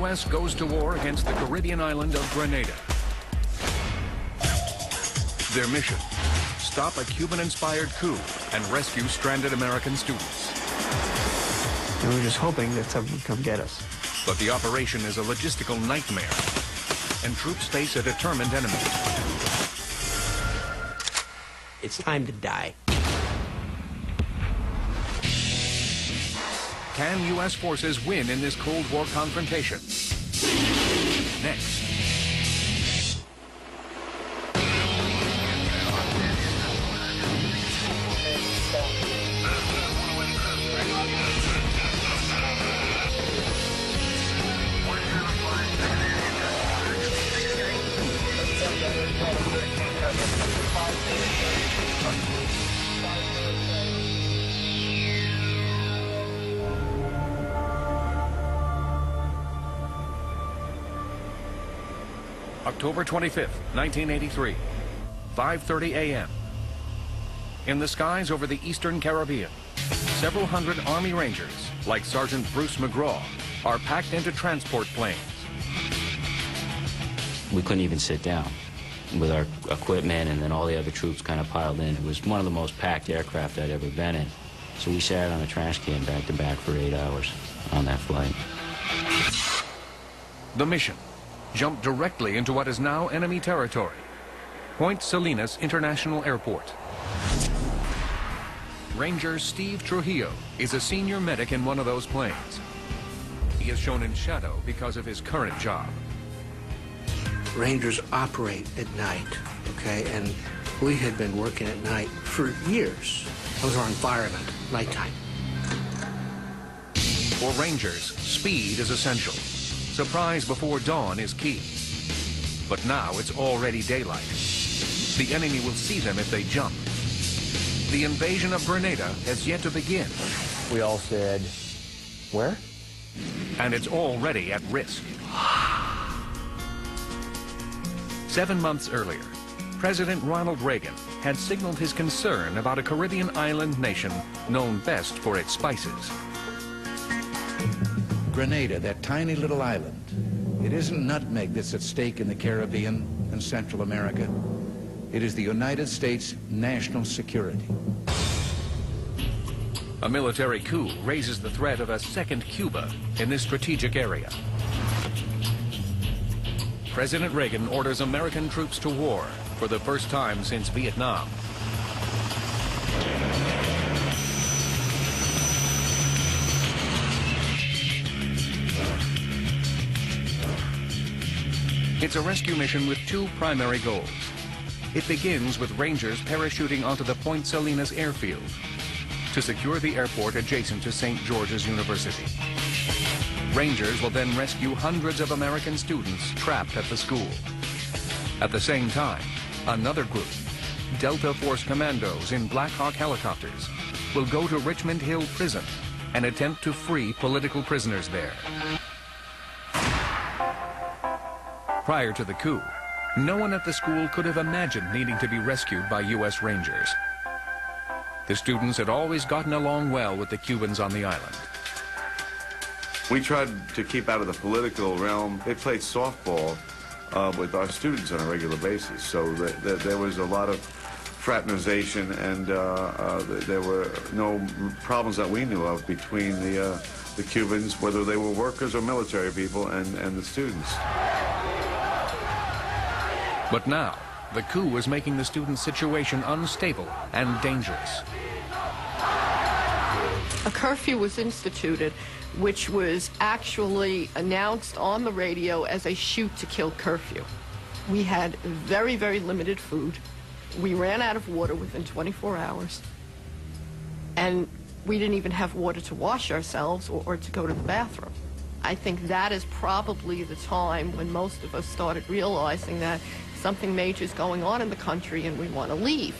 U.S. goes to war against the Caribbean island of Grenada. Their mission, stop a Cuban-inspired coup and rescue stranded American students. And we were just hoping that someone would come get us. But the operation is a logistical nightmare, and troops face a determined enemy. It's time to die. Can U.S. forces win in this Cold War confrontation? Next. October 25th, 1983, 5:30 a.m. In the skies over the eastern Caribbean, several hundred Army Rangers, like Sergeant Bruce McGraw, are packed into transport planes. We couldn't even sit down with our equipment, and then all the other troops kind of piled in. It was one of the most packed aircraft I'd ever been in. So we sat on a trash can back to back for 8 hours on that flight. The mission: jump directly into what is now enemy territory. Point Salinas International Airport. Ranger Steve Trujillo is a senior medic in one of those planes. He is shown in shadow because of his current job. Rangers operate at night, okay? And we had been working at night for years. That was our environment, nighttime. For Rangers, speed is essential. Surprise before dawn is key. But now it's already daylight. The enemy will see them if they jump. The invasion of Grenada has yet to begin. We all said, where? And it's already at risk. 7 months earlier, President Ronald Reagan had signaled his concern about a Caribbean island nation known best for its spices. Grenada, that tiny little island. It isn't nutmeg that's at stake in the Caribbean and Central America. It is the United States national security. A military coup raises the threat of a second Cuba in this strategic area. President Reagan orders American troops to war for the first time since Vietnam. It's a rescue mission with two primary goals. It begins with Rangers parachuting onto the Point Salinas airfield to secure the airport adjacent to St. George's University. Rangers will then rescue hundreds of American students trapped at the school. At the same time, another group, Delta Force Commandos in Black Hawk helicopters, will go to Richmond Hill Prison and attempt to free political prisoners there. Prior to the coup, no one at the school could have imagined needing to be rescued by U.S. Rangers. The students had always gotten along well with the Cubans on the island. We tried to keep out of the political realm. They played softball with our students on a regular basis, so there was a lot of fraternization, and there were no problems that we knew of between the Cubans, whether they were workers or military people, and the students. But now, the coup is making the student situation unstable and dangerous. A curfew was instituted, which was actually announced on the radio as a shoot-to-kill curfew. We had very, very limited food. We ran out of water within 24 hours. And we didn't even have water to wash ourselves or to go to the bathroom. I think that is probably the time when most of us started realizing that something major is going on in the country and we want to leave.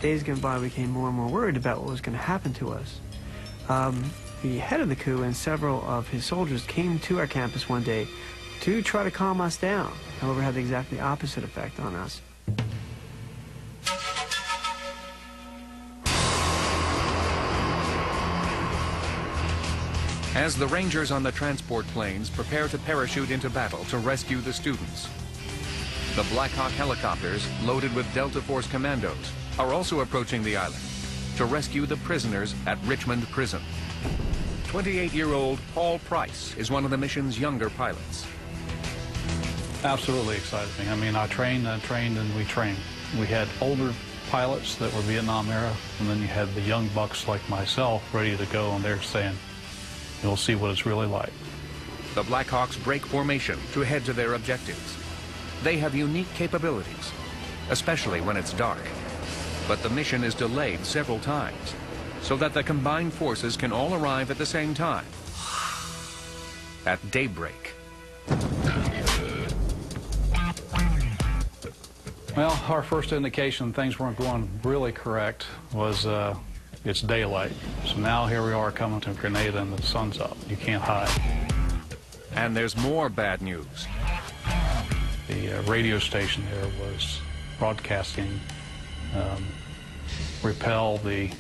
Days gone by, we became more and more worried about what was going to happen to us. The head of the coup and several of his soldiers came to our campus one day to try to calm us down. However, it had the exactly opposite effect on us. as the Rangers on the transport planes prepare to parachute into battle to rescue the students. The Black Hawk helicopters, loaded with Delta Force commandos, are also approaching the island to rescue the prisoners at Richmond Prison. 28-year-old Paul Price is one of the mission's younger pilots. Absolutely excited me. I mean, I trained, and we trained. We had older pilots that were Vietnam era, and then you had the young bucks like myself ready to go, and they're saying, you'll see what it's really like. The Black Hawks break formation to head to their objectives. They have unique capabilities, especially when it's dark. But the mission is delayed several times, so that the combined forces can all arrive at the same time, at daybreak. Well, our first indication things weren't going really correct was it's daylight. So now here we are coming to Grenada and the sun's up. You can't hide. And there's more bad news. The radio station there was broadcasting repel the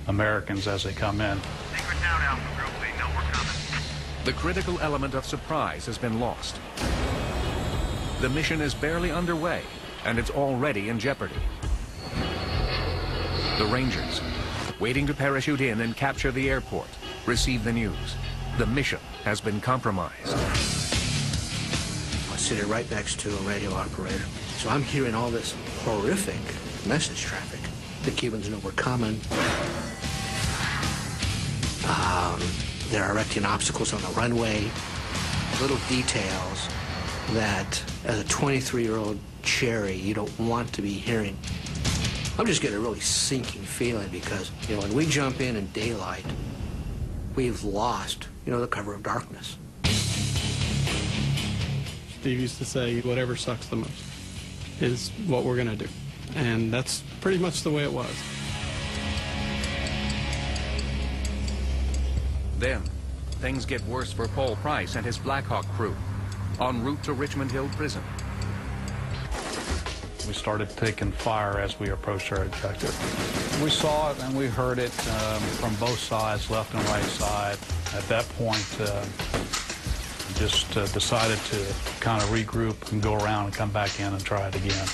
Americans as they come in. Secret down, Alpha Group B. No more coming. The critical element of surprise has been lost. The mission is barely underway, and it's already in jeopardy. The Rangers, waiting to parachute in and capture the airport, receive the news. The mission has been compromised. I sit right next to a radio operator, so I'm hearing all this horrific message traffic. The Cubans know we're coming. They're erecting obstacles on the runway. Little details that, as a 23-year-old cherry, you don't want to be hearing. I'm just getting a really sinking feeling because, you know, when we jump in daylight, we've lost, you know, the cover of darkness. Steve used to say, whatever sucks the most is what we're going to do. And that's pretty much the way it was. Then, things get worse for Paul Price and his Black Hawk crew, en route to Richmond Hill Prison. We started taking fire as we approached our objective. We saw it and we heard it from both sides, left and right side. At that point, just decided to kind of regroup and go around and come back in and try it again.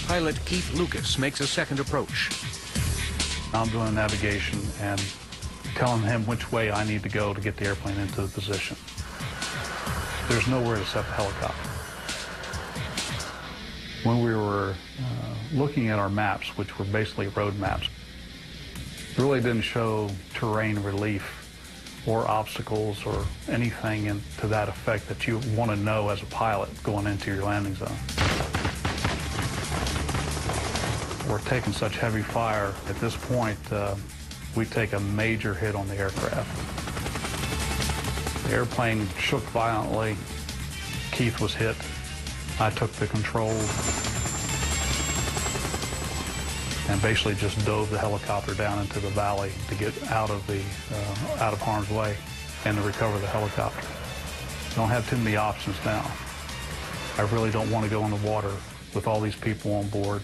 Pilot Keith Lucas makes a second approach. I'm doing navigation and telling him which way I need to go to get the airplane into the position. There's nowhere to set the helicopter. When we were looking at our maps, which were basically road maps, it really didn't show terrain relief or obstacles or anything to that effect that you want to know as a pilot going into your landing zone. We're taking such heavy fire. At this point, we take a major hit on the aircraft. The airplane shook violently. Keith was hit. I took the controls and basically just dove the helicopter down into the valley to get out of harm's way and to recover the helicopter. Don't have too many options now. I really don't want to go in the water with all these people on board.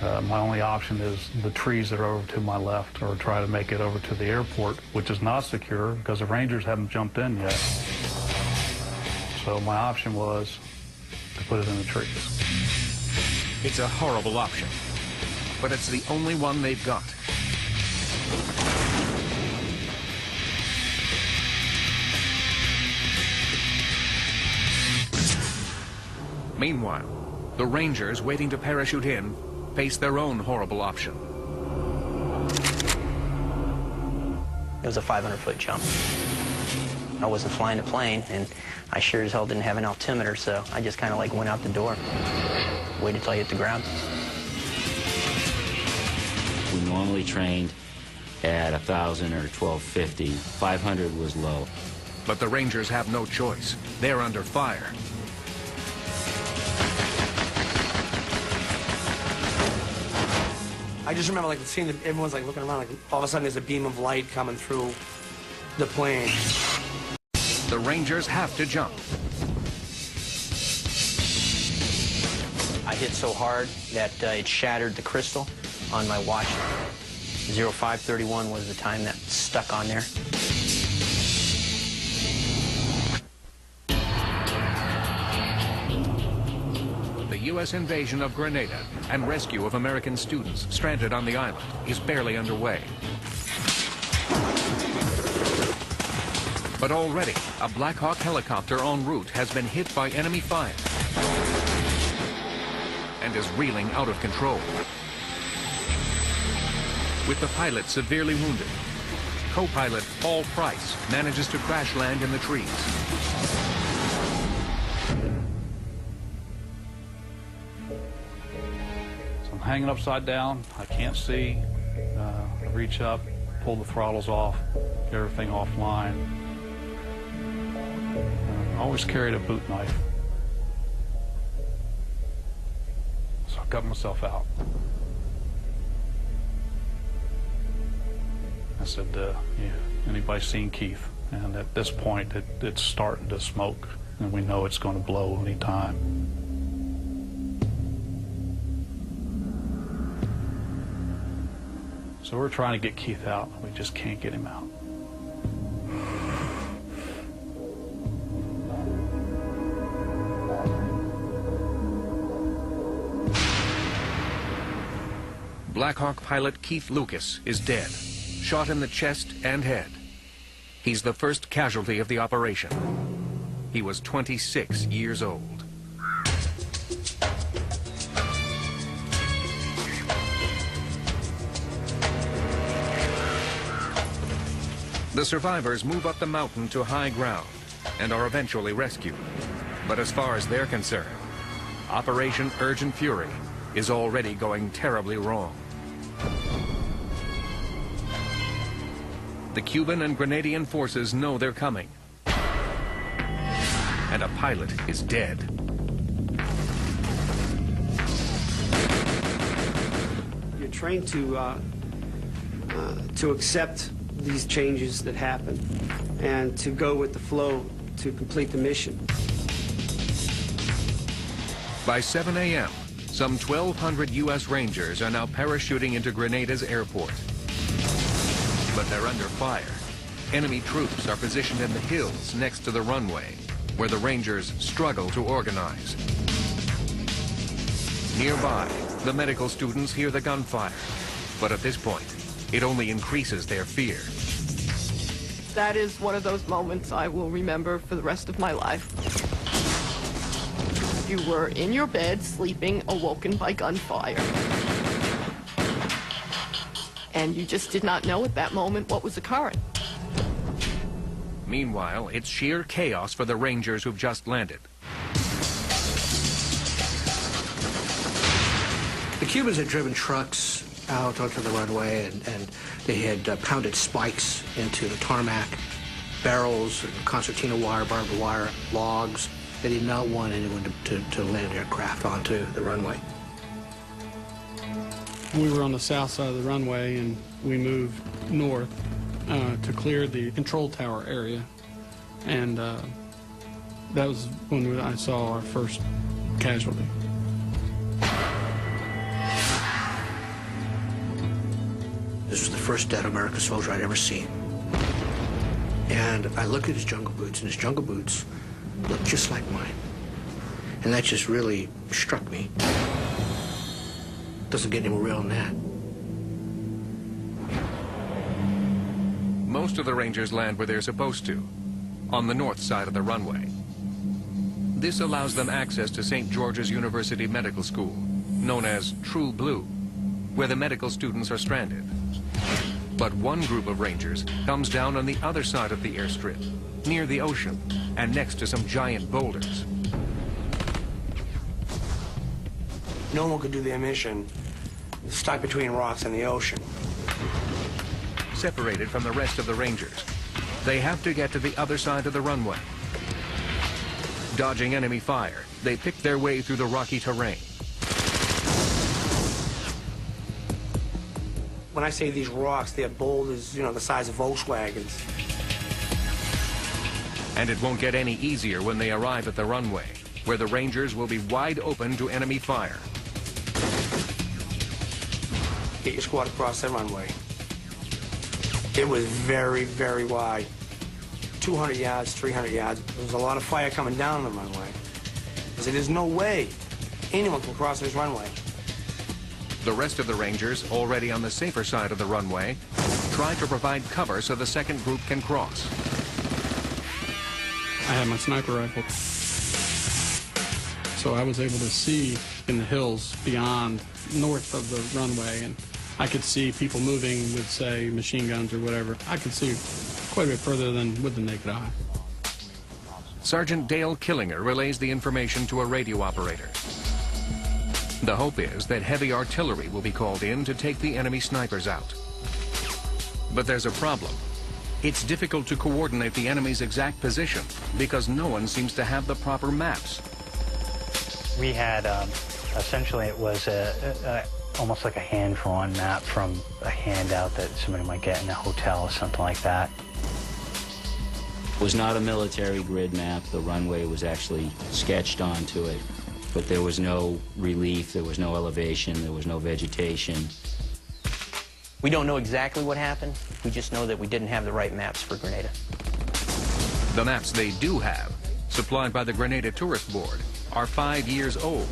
My only option is the trees that are over to my left, or try to make it over to the airport, which is not secure because the Rangers haven't jumped in yet. So my option was to put it in the trees. It's a horrible option, but it's the only one they've got. Meanwhile, the Rangers waiting to parachute in face their own horrible option. It was a 500-foot jump. I wasn't flying a plane, and I sure as hell didn't have an altimeter, so I just kind of like went out the door, waited till I hit the ground. We normally trained at 1,000 or 1,250. 500 was low. But the Rangers have no choice. They're under fire. I just remember like seeing that everyone's like looking around, like all of a sudden there's a beam of light coming through the plane. The Rangers have to jump. I hit so hard that it shattered the crystal on my watch. 0531 was the time that stuck on there. U.S. invasion of Grenada and rescue of American students stranded on the island is barely underway. But already, a Black Hawk helicopter en route has been hit by enemy fire and is reeling out of control. With the pilot severely wounded, co-pilot Paul Price manages to crash land in the trees. So I'm hanging upside down. I can't see. I reach up, pull the throttles off, get everything offline. I always carried a boot knife. So I cut myself out. I said, yeah, anybody seen Keith? And at this point, it's starting to smoke, and we know it's going to blow any time. So we're trying to get Keith out. We just can't get him out. Black Hawk pilot Keith Lucas is dead, shot in the chest and head. He's the first casualty of the operation. He was 26 years old. The survivors move up the mountain to high ground and are eventually rescued. But as far as they're concerned, Operation Urgent Fury is already going terribly wrong. The Cuban and Grenadian forces know they're coming. And a pilot is dead. You're trained to accept these changes that happen and to go with the flow to complete the mission. By 7 a.m., some 1,200 U.S. Rangers are now parachuting into Grenada's airport. But they're under fire. Enemy troops are positioned in the hills next to the runway, where the Rangers struggle to organize. Nearby, the medical students hear the gunfire, but at this point, it only increases their fear. That is one of those moments I will remember for the rest of my life. You were in your bed, sleeping, awoken by gunfire. And you just did not know at that moment what was occurring. Meanwhile, it's sheer chaos for the Rangers who've just landed. The Cubans had driven trucks out onto the runway, and they had pounded spikes into the tarmac, barrels, and concertina wire, barbed wire, logs. They did not want anyone to land aircraft onto the runway. We were on the south side of the runway, and we moved north to clear the control tower area. And that was when I saw our first casualty. This was the first dead American soldier I'd ever seen. And I looked at his jungle boots, and his jungle boots looked just like mine. And that just really struck me. Doesn't get any more real than that. Most of the Rangers land where they're supposed to, on the north side of the runway. This allows them access to St. George's University Medical School, known as True Blue, where the medical students are stranded. But one group of Rangers comes down on the other side of the airstrip, near the ocean, and next to some giant boulders. No one could do their mission stuck between rocks and the ocean. Separated from the rest of the Rangers, they have to get to the other side of the runway. Dodging enemy fire, they pick their way through the rocky terrain. When I say these rocks, they're boulders, you know, the size of Volkswagens. And it won't get any easier when they arrive at the runway, where the Rangers will be wide open to enemy fire. Get your squad across that runway. It was very, very wide. 200 yards, 300 yards. There was a lot of fire coming down the runway. I said, there's no way anyone can cross this runway. The rest of the Rangers, already on the safer side of the runway, try to provide cover so the second group can cross. I had my sniper rifle, so I was able to see in the hills beyond, north of the runway, and I could see people moving with, say, machine guns or whatever. I could see quite a bit further than with the naked eye. Sergeant Dale Killinger relays the information to a radio operator. The hope is that heavy artillery will be called in to take the enemy snipers out. But there's a problem. It's difficult to coordinate the enemy's exact position because no one seems to have the proper maps. We had, essentially it was almost like a hand-drawn map from a handout that somebody might get in a hotel or something like that. It was not a military grid map. The runway was actually sketched onto it, but there was no relief, there was no elevation, there was no vegetation. We don't know exactly what happened. We just know that we didn't have the right maps for Grenada. The maps they do have, supplied by the Grenada Tourist Board, are 5 years old.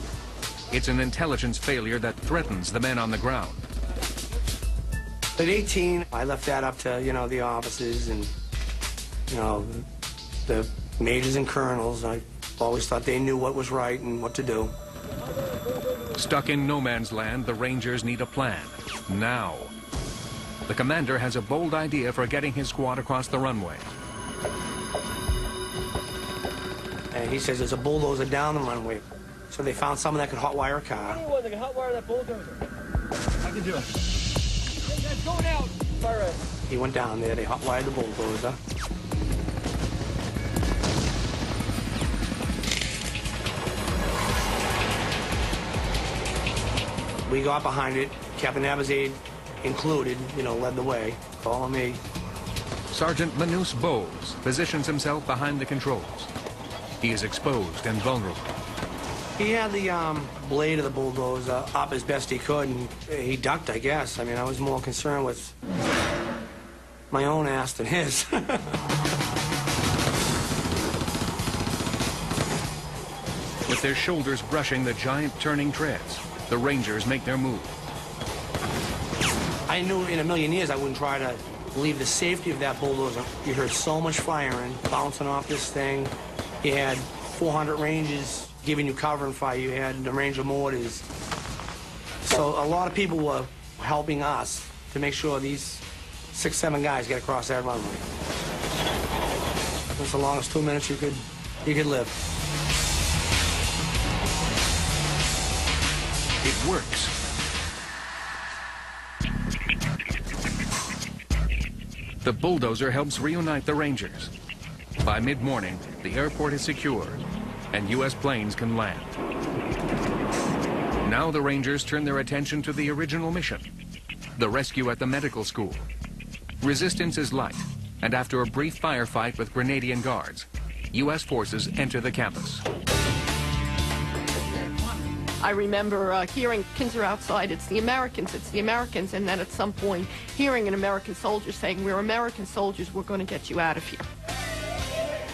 It's an intelligence failure that threatens the men on the ground. At 18, I left that up to, the officers and, the majors and colonels. I always thought they knew what was right and what to do. Stuck in no man's land, the Rangers need a plan, now. The commander has a bold idea for getting his squad across the runway. And he says there's a bulldozer down the runway. So they found someone that could hotwire a car. Anyone that can hotwire that bulldozer. I can do it. Hey, guys, going out. Fire it. He went down there, they hotwired the bulldozer. We got behind it. Captain Abazade included, led the way. Follow me. Sergeant Manus Bowles positions himself behind the controls. He is exposed and vulnerable. He had the blade of the bulldozer up as best he could, and he ducked, I guess. I mean, I was more concerned with my own ass than his. With their shoulders brushing the giant turning treads, the Rangers make their move. I knew in a million years I wouldn't try to leave the safety of that bulldozer. You heard so much firing, bouncing off this thing. You had 400 Rangers giving you cover and fire. You had the Ranger mortars. So a lot of people were helping us to make sure these 6, 7 guys get across that runway. That's the longest 2 minutes you could live. It works. The bulldozer helps reunite the Rangers. By mid-morning, the airport is secure, and U.S. planes can land. Now the Rangers turn their attention to the original mission, the rescue at the medical school. Resistance is light, and after a brief firefight with Grenadian guards, U.S. forces enter the campus. I remember hearing kids are outside, it's the Americans, and then at some point hearing an American soldier saying, we're American soldiers, we're going to get you out of here.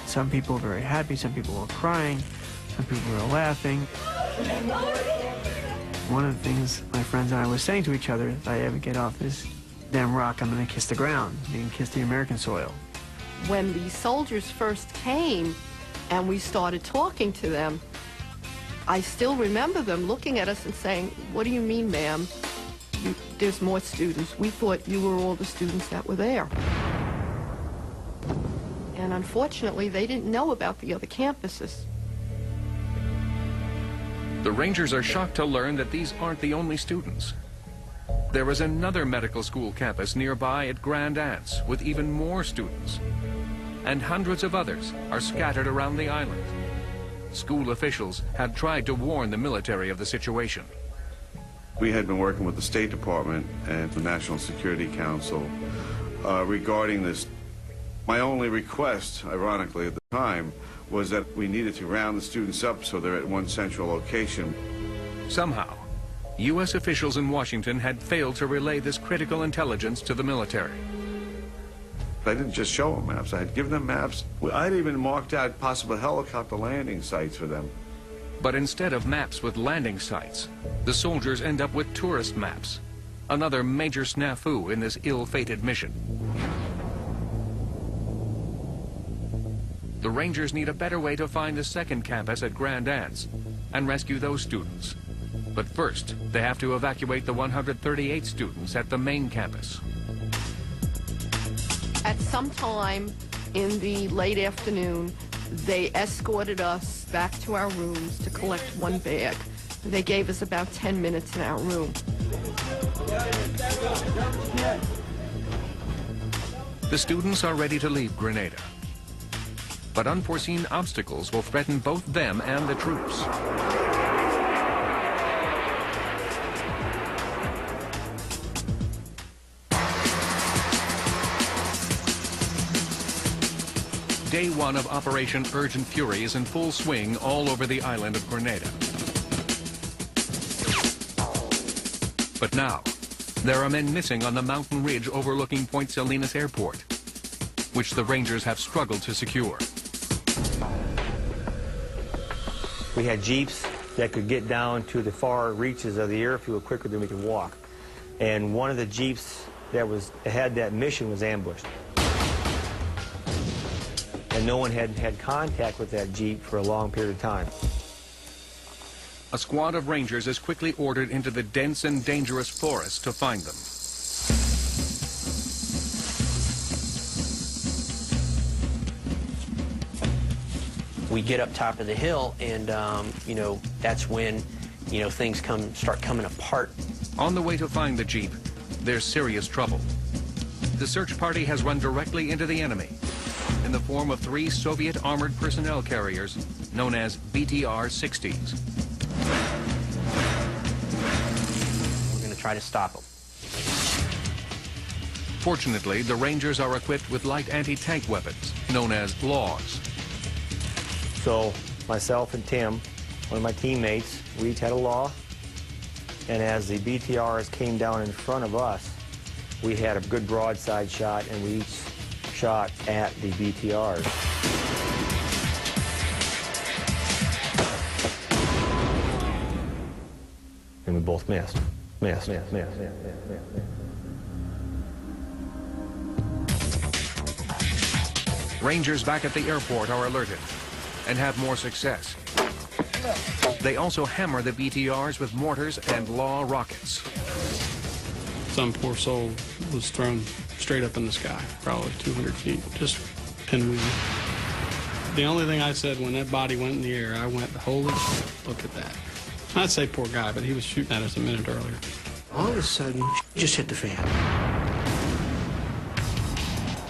Some people were very happy, some people were crying, some people were laughing. One of the things my friends and I were saying to each other, if I ever get off this damn rock, I'm going to kiss the ground, meaning kiss the American soil. When the soldiers first came and we started talking to them, I still remember them looking at us and saying, what do you mean, ma'am? There's more students. We thought you were all the students that were there. And unfortunately, they didn't know about the other campuses. The Rangers are shocked to learn that these aren't the only students. There is another medical school campus nearby at Grand Anse with even more students. And hundreds of others are scattered around the island. School officials had tried to warn the military of the situation. We had been working with the State Department and the National Security Council regarding this. My only request, ironically, at the time, was that we needed to round the students up so they're at one central location. Somehow, U.S. officials in Washington had failed to relay this critical intelligence to the military. I didn't just show them maps, I had given them maps. I'd even marked out possible helicopter landing sites for them. But instead of maps with landing sites, the soldiers end up with tourist maps. Another major snafu in this ill-fated mission. The Rangers need a better way to find the second campus at Grenada and rescue those students. But first, they have to evacuate the 138 students at the main campus. At some time in the late afternoon, they escorted us back to our rooms to collect one bag. They gave us about 10 minutes in our room. The students are ready to leave Grenada. But unforeseen obstacles will threaten both them and the troops. Day one of Operation Urgent Fury is in full swing all over the island of Grenada. But now, there are men missing on the mountain ridge overlooking Point Salinas Airport, which the Rangers have struggled to secure. We had jeeps that could get down to the far reaches of the airfield quicker than we could walk. And one of the jeeps that had that mission was ambushed. And no one had had contact with that jeep for a long period of time. A squad of Rangers is quickly ordered into the dense and dangerous forest to find them. We get up top of the hill, and that's when things start coming apart. On the way to find the jeep, there's serious trouble. The search party has run directly into the enemy in the form of 3 Soviet armored personnel carriers known as BTR-60s. We're going to try to stop them. Fortunately, the Rangers are equipped with light anti-tank weapons known as LAWs. So myself and Tim, one of my teammates, we each had a LAW. And as the BTRs came down in front of us, we had a good broadside shot, and we each shot at the BTRs. And we both missed. Missed. Rangers back at the airport are alerted and have more success. They also hammer the BTRs with mortars and LAW rockets. Some poor soul was thrown straight up in the sky, probably 200 feet, just pinwheel. The only thing I said when that body went in the air, I went, holy shit, look at that. I'd say poor guy, but he was shooting at us a minute earlier. All of a sudden, just hit the fan.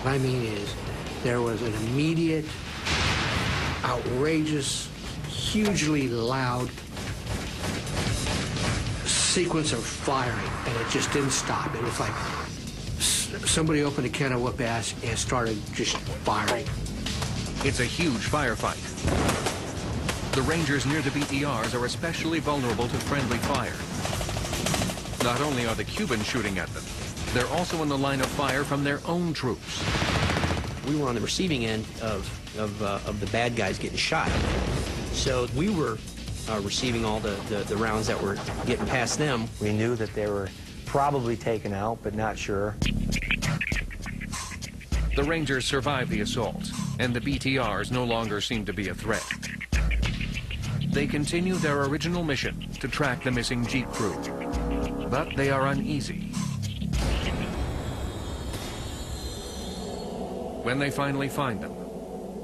What I mean is, there was an immediate, outrageous, hugely loud sequence of firing, and it just didn't stop. It was like somebody opened a can of whoop ass and started just firing. It's a huge firefight. The Rangers near the BTRs are especially vulnerable to friendly fire. Not only are the Cubans shooting at them, they're also in the line of fire from their own troops. We were on the receiving end of the bad guys getting shot. So we were receiving all the rounds that were getting past them. We knew that they were probably taken out, but not sure. The Rangers survive the assault, and the BTRs no longer seem to be a threat. They continue their original mission to track the missing Jeep crew, but they are uneasy. When they finally find them,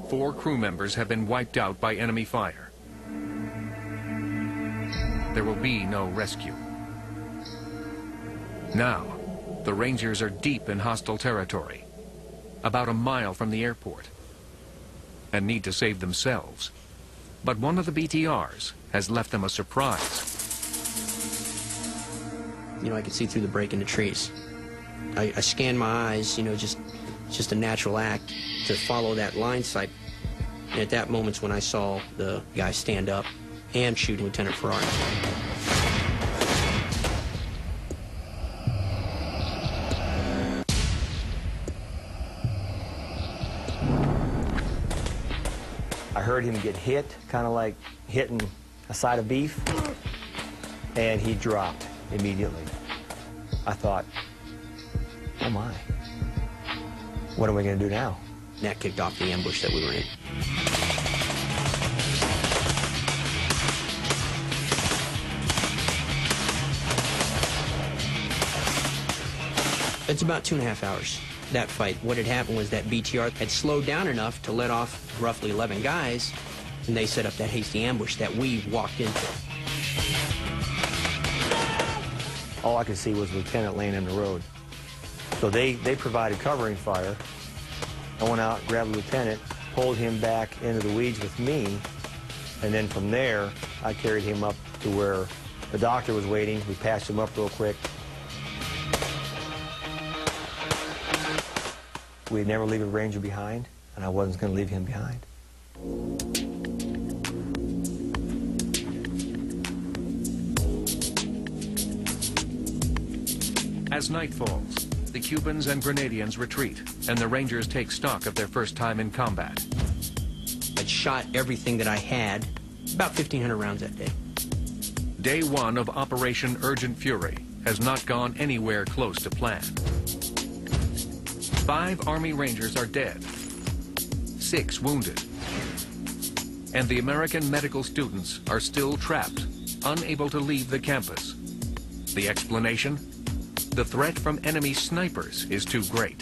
4 crew members have been wiped out by enemy fire. There will be no rescue. Now, the Rangers are deep in hostile territory, about a mile from the airport, and need to save themselves. But one of the BTRs has left them a surprise. I could see through the break in the trees. I scanned my eyes, just a natural act to follow that line sight. And at that moment's when I saw the guy stand up and shoot Lieutenant Ferrari. I heard him get hit, kind of like hitting a side of beef, and he dropped immediately. I thought, oh my, what are we going to do now? And that kicked off the ambush that we were in. It's about 2.5 hours, that fight. What had happened was that BTR had slowed down enough to let off roughly 11 guys, and they set up that hasty ambush that we walked into. All I could see was Lieutenant laying in the road. So they provided covering fire. I went out, grabbed the lieutenant, pulled him back into the weeds with me, and then from there, I carried him up to where the doctor was waiting. We patched him up real quick. We'd never leave a Ranger behind, and I wasn't going to leave him behind. As night falls, the Cubans and Grenadians retreat, and the Rangers take stock of their first time in combat. I'd shot everything that I had, about 1,500 rounds that day. Day one of Operation Urgent Fury has not gone anywhere close to plan. 5 Army Rangers are dead, 6 wounded, and the American medical students are still trapped, unable to leave the campus. The explanation? The threat from enemy snipers is too great.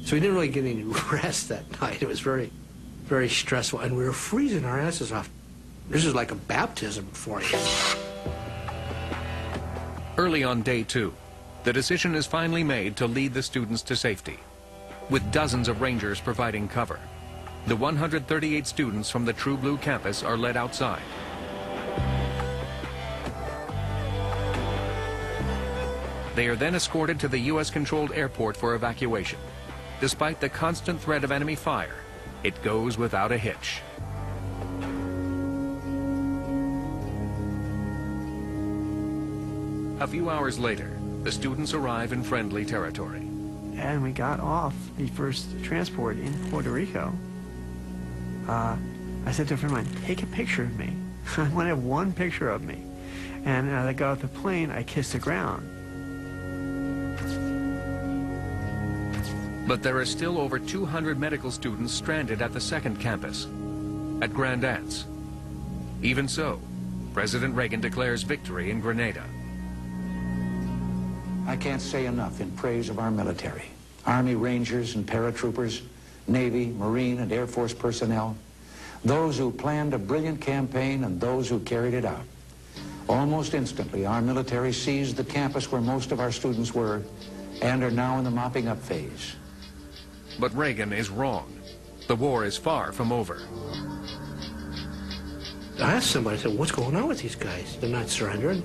So we didn't really get any rest that night. It was very, very stressful, and we were freezing our asses off. This is like a baptism for you. Early on day 2, the decision is finally made to lead the students to safety, with dozens of Rangers providing cover. The 138 students from the True Blue campus are led outside. They are then escorted to the U.S.-controlled airport for evacuation. Despite the constant threat of enemy fire, it goes without a hitch. A few hours later, the students arrive in friendly territory. And we got off the first transport in Puerto Rico. I said to a friend of mine, take a picture of me. I want to have one picture of me. And I got off the plane, I kissed the ground. But there are still over 200 medical students stranded at the second campus, at Grand Anse. Even so, President Reagan declares victory in Grenada. I can't say enough in praise of our military. Army Rangers and paratroopers, Navy, Marine, and Air Force personnel, those who planned a brilliant campaign and those who carried it out. Almost instantly, our military seized the campus where most of our students were and are now in the mopping up phase. But Reagan is wrong. The war is far from over. I asked somebody, I said, what's going on with these guys? They're not surrendering.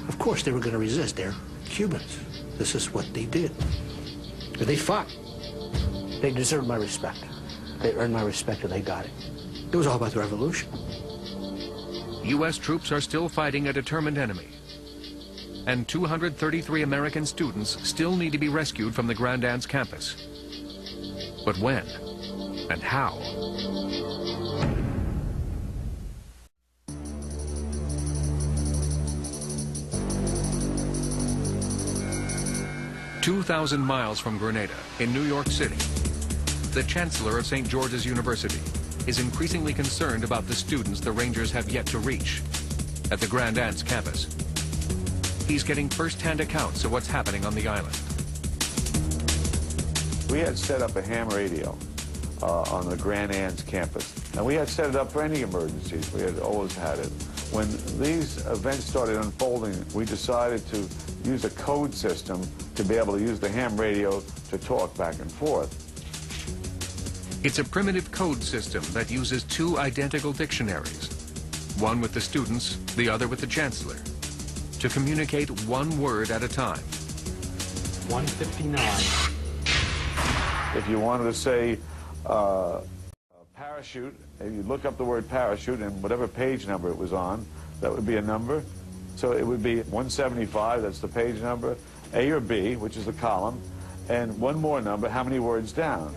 Of course they were going to resist. They're Cubans. This is what they did. They fought. They deserved my respect. They earned my respect and they got it. It was all about the revolution. U.S. troops are still fighting a determined enemy. And 233 American students still need to be rescued from the Grand Anse campus. But when and how? "2,000 miles from Grenada, in New York City, the Chancellor of St. George's University is increasingly concerned about the students the Rangers have yet to reach at the Grand Anse campus. He's getting first-hand accounts of what's happening on the island. We had set up a ham radio on the Grand Anse campus, and we had set it up for any emergencies. We had always had it. When these events started unfolding, we decided to use a code system to be able to use the ham radio to talk back and forth. It's a primitive code system that uses 2 identical dictionaries, one with the students, the other with the Chancellor, to communicate one word at a time. 159. If you wanted to say parachute, and you look up the word parachute and whatever page number it was on, that would be a number. So it would be 175, that's the page number, A or B, which is the column, and one more number, how many words down.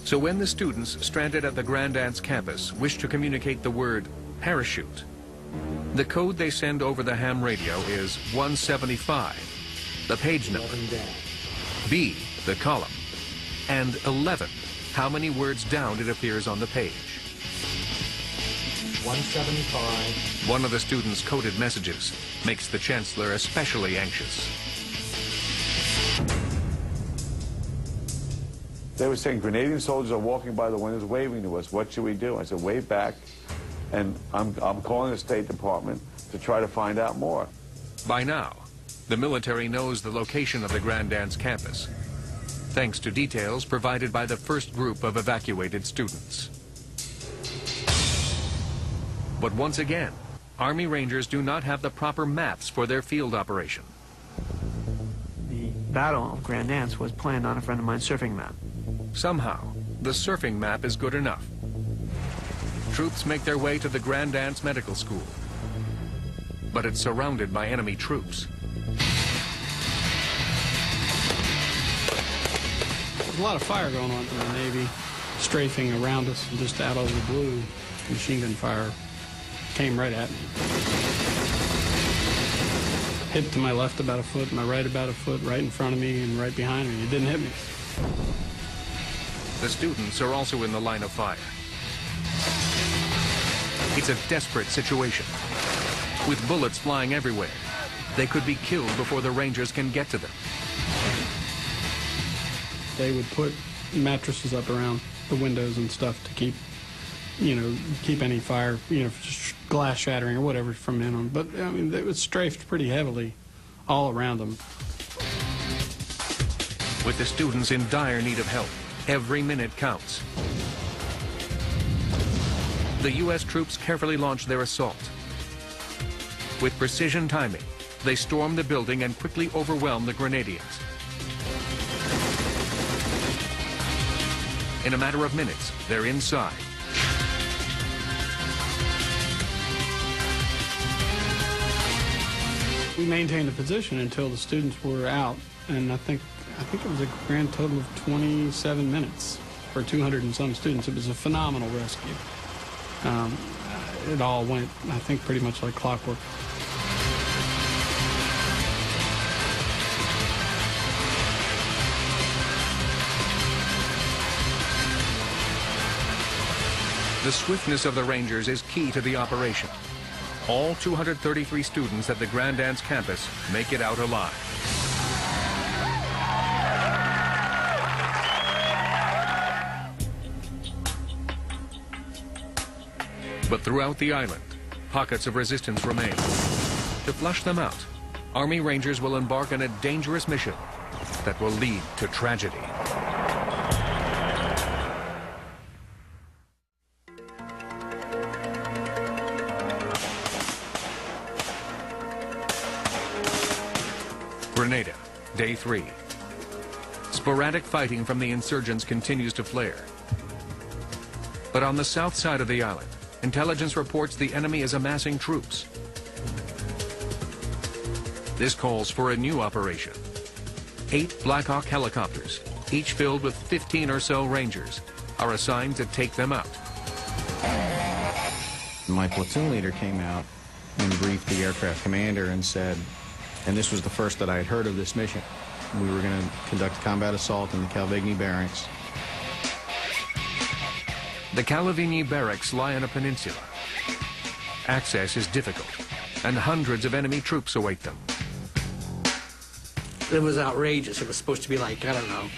So when the students stranded at the Grand Anse campus wish to communicate the word parachute. The code they send over the ham radio is 175, the page number, B, the column, and 11, how many words down it appears on the page. 175. One of the students' coded messages makes the chancellor especially anxious. They were saying Grenadian soldiers are walking by the windows waving to us. What should we do? I said, wave back. And I'm calling the State Department to try to find out more. By now, the military knows the location of the Grand Dance campus, thanks to details provided by the first group of evacuated students. But once again, Army Rangers do not have the proper maps for their field operation. The Battle of Grand Dance was planned on a friend of mine's surfing map. Somehow, the surfing map is good enough. Troops make their way to the Grand Dance Medical School, but it's surrounded by enemy troops. There's a lot of fire going on from the Navy, strafing around us, just out of the blue. Machine gun fire came right at me. Hit to my left about a foot, my right about a foot, right in front of me and right behind me. It didn't hit me. The students are also in the line of fire. It's a desperate situation. With bullets flying everywhere, they could be killed before the Rangers can get to them. They would put mattresses up around the windows and stuff to keep, keep any fire, just glass shattering or whatever from in them. But, I mean, it was strafed pretty heavily all around them. With the students in dire need of help, every minute counts. The U.S. troops carefully launch their assault. With precision timing, they storm the building and quickly overwhelm the Grenadians. In a matter of minutes, they're inside. We maintained a position until the students were out, and I think it was a grand total of 27 minutes for 200 and some students. It was a phenomenal rescue. It all went, I think, pretty much like clockwork. The swiftness of the Rangers is key to the operation. All 233 students at the Grand Dance campus make it out alive. But throughout the island, pockets of resistance remain. To flush them out, Army Rangers will embark on a dangerous mission that will lead to tragedy. Grenada, Day 3. Sporadic fighting from the insurgents continues to flare. But on the south side of the island, intelligence reports the enemy is amassing troops. This calls for a new operation. 8 Black Hawk helicopters, each filled with 15 or so Rangers, are assigned to take them out. My platoon leader came out and briefed the aircraft commander and said, and this was the first that I had heard of this mission, we were going to conduct a combat assault in the Calvigny barracks. The Calavigny barracks lie on a peninsula. Access is difficult, and hundreds of enemy troops await them. It was outrageous. It was supposed to be like, I don't know,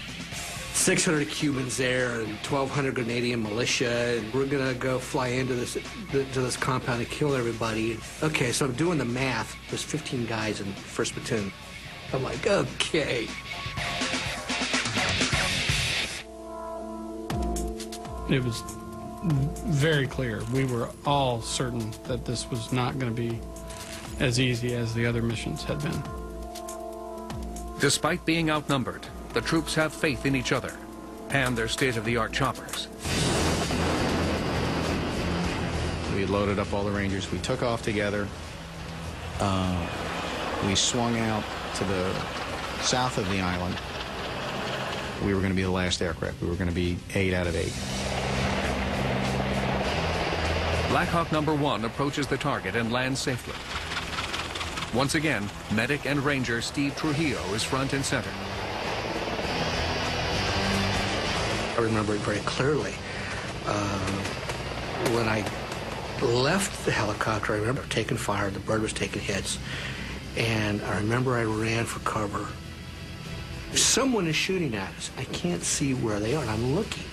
600 Cubans there and 1,200 Grenadian militia, and we're gonna go fly into this compound and kill everybody. Okay, so I'm doing the math. There's 15 guys in 1st Platoon. I'm like, okay. It was very clear. We were all certain that this was not going to be as easy as the other missions had been. Despite being outnumbered, the troops have faith in each other and their state-of-the-art choppers. We had loaded up all the Rangers. We took off together. We swung out to the south of the island. We were going to be the last aircraft. We were going to be 8 out of 8. Black Hawk number 1 approaches the target and lands safely. Once again, medic and ranger Steve Trujillo is front and center. I remember it very clearly. When I left the helicopter, I remember taking fire, the bird was taking hits, and I remember I ran for cover. Someone is shooting at us. I can't see where they are, and I'm looking.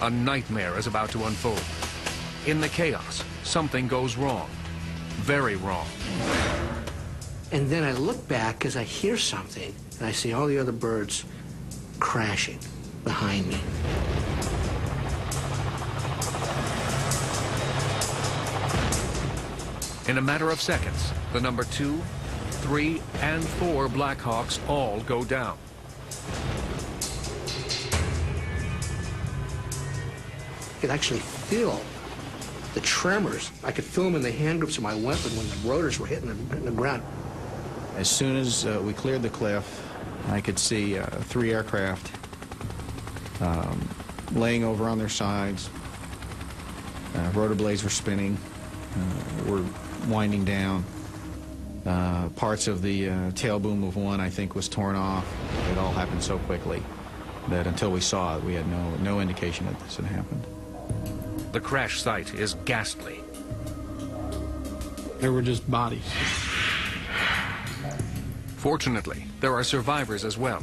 A nightmare is about to unfold. In the chaos, something goes wrong. Very wrong. And then I look back as I hear something, and I see all the other birds crashing behind me. In a matter of seconds, the number 2, 3, and 4 Black Hawks all go down. I could actually feel the tremors. I could feel them in the hand grips of my weapon when the rotors were hitting the ground. As soon as we cleared the cliff, I could see 3 aircraft laying over on their sides. Rotor blades were spinning, were winding down. Parts of the tail boom of one, I think, was torn off. It all happened so quickly that until we saw it, we had no indication that this had happened. The crash site is ghastly. There were just bodies. Fortunately, there are survivors as well.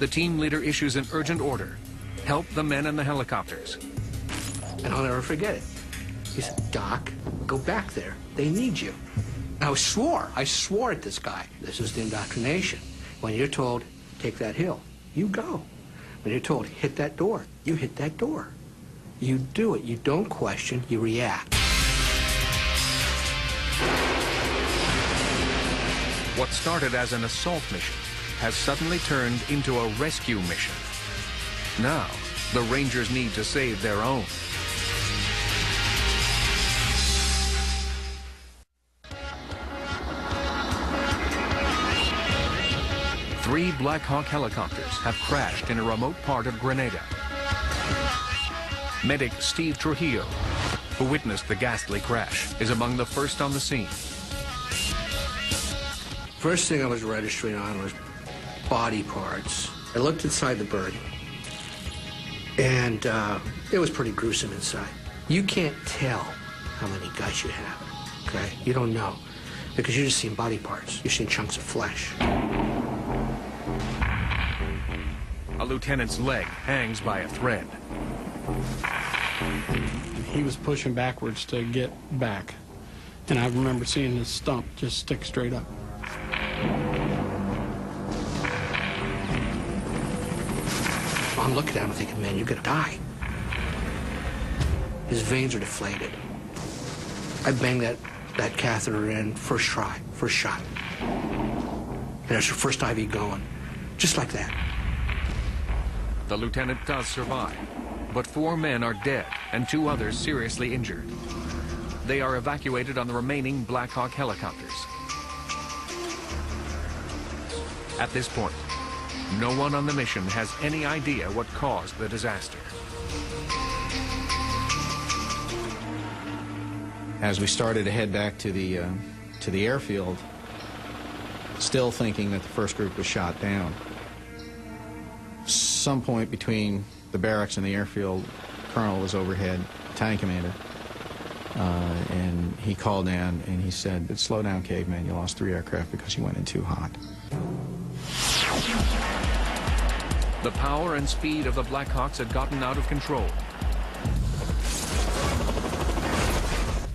The team leader issues an urgent order. Help the men in the helicopters. And I'll never forget it. He said, "Doc, go back there. They need you." And I swore at this guy. This is the indoctrination. When you're told, take that hill, you go. When you're told, hit that door, you hit that door. You do it. You don't question, you react. What started as an assault mission has suddenly turned into a rescue mission. Now, the Rangers need to save their own. Three Black Hawk helicopters have crashed in a remote part of Grenada. Medic Steve Trujillo, who witnessed the ghastly crash, is among the first on the scene. First thing I was registering on was body parts. I looked inside the bird, and it was pretty gruesome inside. You can't tell how many guts you have, okay? You don't know, because you're just seeing body parts. You're seeing chunks of flesh. A lieutenant's leg hangs by a thread. He was pushing backwards to get back, and I remember seeing his stump just stick straight up. I'm looking at him thinking, man, you're gonna die. His veins are deflated. I banged that catheter in first try, first shot. And there's your first IV going, just like that. The lieutenant does survive, but 4 men are dead and 2 others seriously injured. They are evacuated on the remaining Black Hawk helicopters. At this point, no one on the mission has any idea what caused the disaster. As we started to head back to the airfield, still thinking that the first group was shot down, some point between the barracks and the airfield, Colonel was overhead, battalion commander, and he called down and he said, "Slow down, caveman, you lost 3 aircraft because you went in too hot." The power and speed of the Black Hawks had gotten out of control.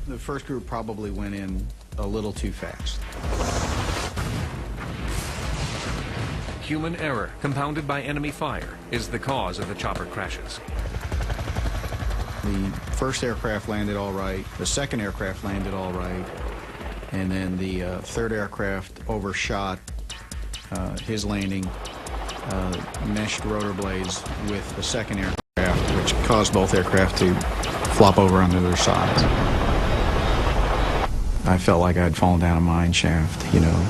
The first group probably went in a little too fast. Human error, compounded by enemy fire, is the cause of the chopper crashes. The first aircraft landed all right, the second aircraft landed all right, and then the third aircraft overshot his landing, meshed rotor blades with the second aircraft, which caused both aircraft to flop over onto their sides. I felt like I'd fallen down a mine shaft, you know.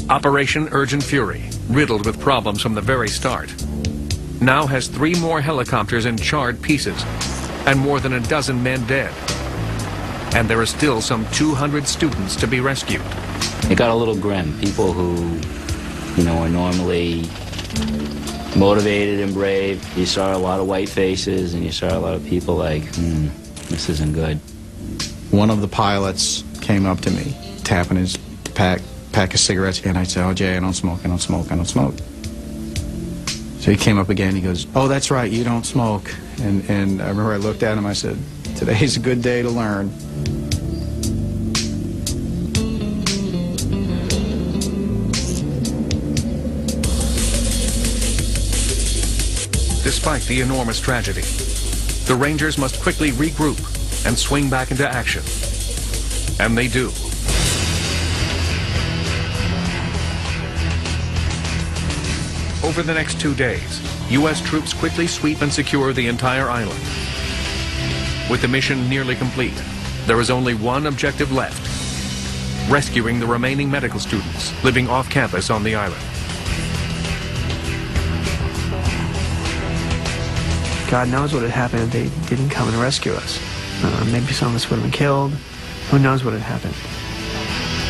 Operation Urgent Fury, riddled with problems from the very start, now has 3 more helicopters in charred pieces. and more than a dozen men dead. And there are still some 200 students to be rescued. It got a little grim. People who, are normally motivated and brave, you saw a lot of white faces, and you saw a lot of people like, this isn't good. One of the pilots came up to me, tapping his pack of cigarettes, and I said, "Oh, Jay, I don't smoke, I don't smoke, I don't smoke." So he came up again, he goes, "Oh, that's right, you don't smoke." And I remember I looked at him, I said, "Today's a good day to learn." Despite the enormous tragedy, the Rangers must quickly regroup and swing back into action. And they do. Over the next 2 days, U.S. troops quickly sweep and secure the entire island. With the mission nearly complete, there is only one objective left: rescuing the remaining medical students living off campus on the island. God knows what had happened if they didn't come and rescue us. Maybe some of us would have been killed. Who knows what had happened?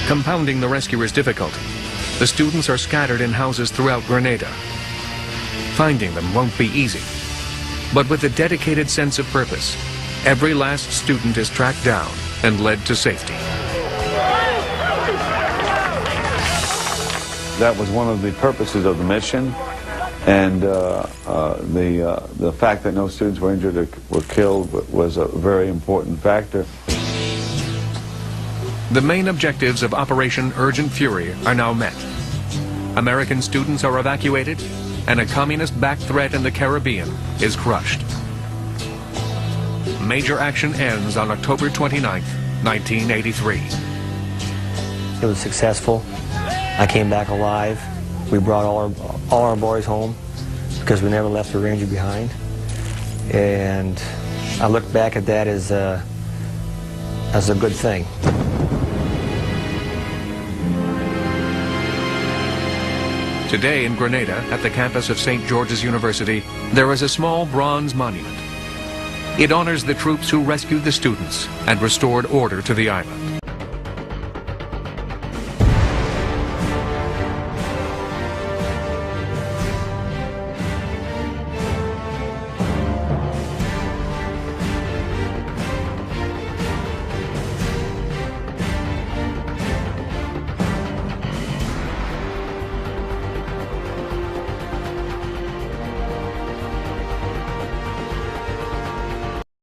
Compounding the rescuers' difficulty, the students are scattered in houses throughout Grenada. Finding them won't be easy. But with a dedicated sense of purpose, every last student is tracked down and led to safety. That was one of the purposes of the mission, and the fact that no students were injured or were killed was a very important factor. The main objectives of Operation Urgent Fury are now met. American students are evacuated, and a communist-backed threat in the Caribbean is crushed. Major action ends on October 29th, 1983. It was successful. I came back alive. We brought all our boys home because we never left a Ranger behind. And I look back at that as a good thing. Today in Grenada, at the campus of St. George's University, there is a small bronze monument. It honors the troops who rescued the students and restored order to the island.